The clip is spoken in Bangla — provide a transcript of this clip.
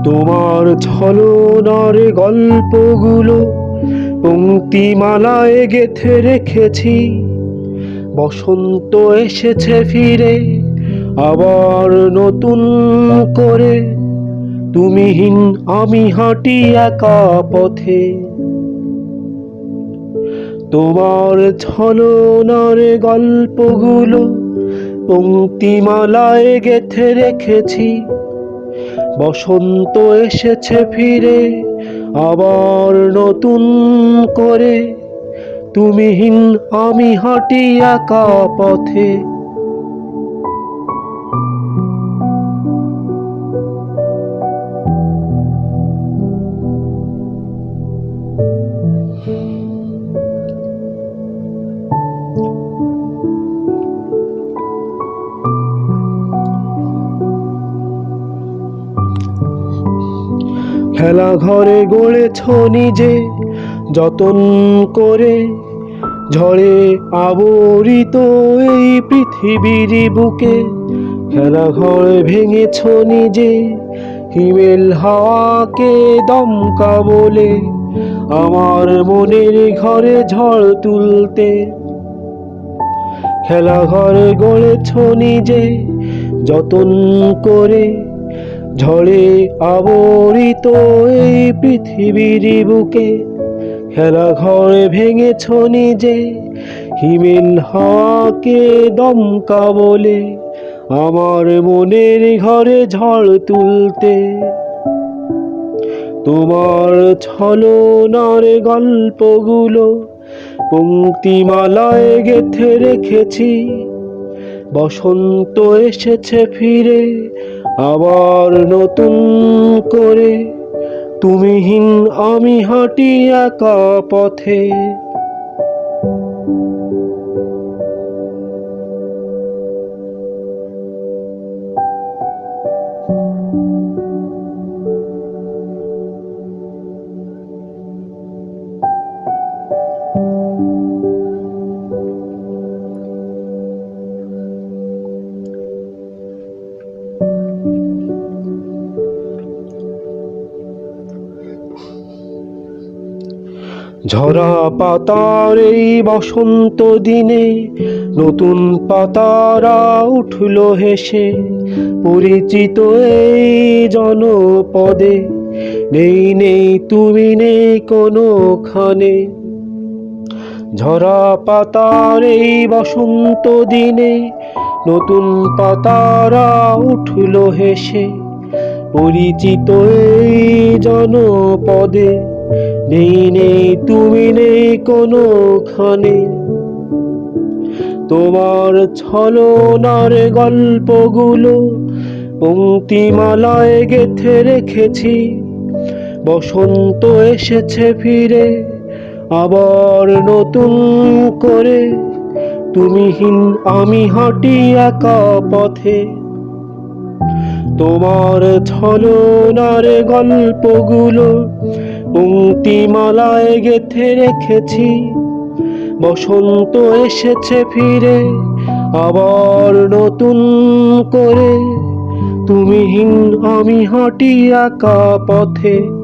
তোমার ছলনার গল্পগুলো পংক্তিমালায় গেঁথে রেখেছি। বসন্ত এসেছে ফিরে আবার নতুন করে, তুমিহীন আমি হাঁটি একা পথে। তোমার ছলনার গল্পগুলো পংক্তিমালায় গেঁথে রেখেছি। বসন্ত এসেছে ফিরে আবার নতুন করে, তুমিহীন আমি হাঁটি একা পথে। খেলা ঘরে গড়েছ নিজে যতন করে, ঝড়ে আবরিত এই পৃথিবীর বুকে। খেলা ঘরে ভেঙেছ নিজে হিমেল হাওয়াকে দমকা বলে, আমার মনের ঘরে ঝড় তুলতে। খেলা ঘরে গড়েছ নিজে যতন করে, ঝড়ে আবরিত এই পৃথিবীর বুকে। খেলা ঘরে ভেঙেছ নিজে হিমেল হাওয়াকে দমকা বলে, আমার মনের ঘরে ঝড় তুলতে। তোমার ছলনার গল্পগুলো পংক্তিমালায় গেঁথে রেখেছি। বসন্ত এসেছে ফিরে আবার নতুন করে, তুমিহীন আমি হাঁটি একা পথে। ঝরা পাতার এই বসন্ত দিনে নতুন পাতারা উঠল হেসে, পরিচিত এই জনপদে। নেই নেই তুমি নেই কোনোখানে। ঝরা পাতার এই বসন্ত দিনে নতুন পাতারা উঠল হেসে, পরিচিত এই জনপদে। নেই নেই তুমি নেই কোনোখানে। তোমার ছলনার গল্পগুলো পংক্তিমালায় গেঁথে রেখেছি। বসন্ত এসেছে ফিরে আবার নতুন করে, তুমিহীন আমি হাঁটি একা পথে। তোমার ছলনার গল্পগুলো পংক্তিমালায় গেঁথে রেখেছি। বসন্ত এসেছে ফিরে আবার নতুন করে, তুমিহীন আমি হাঁটি একা পথে।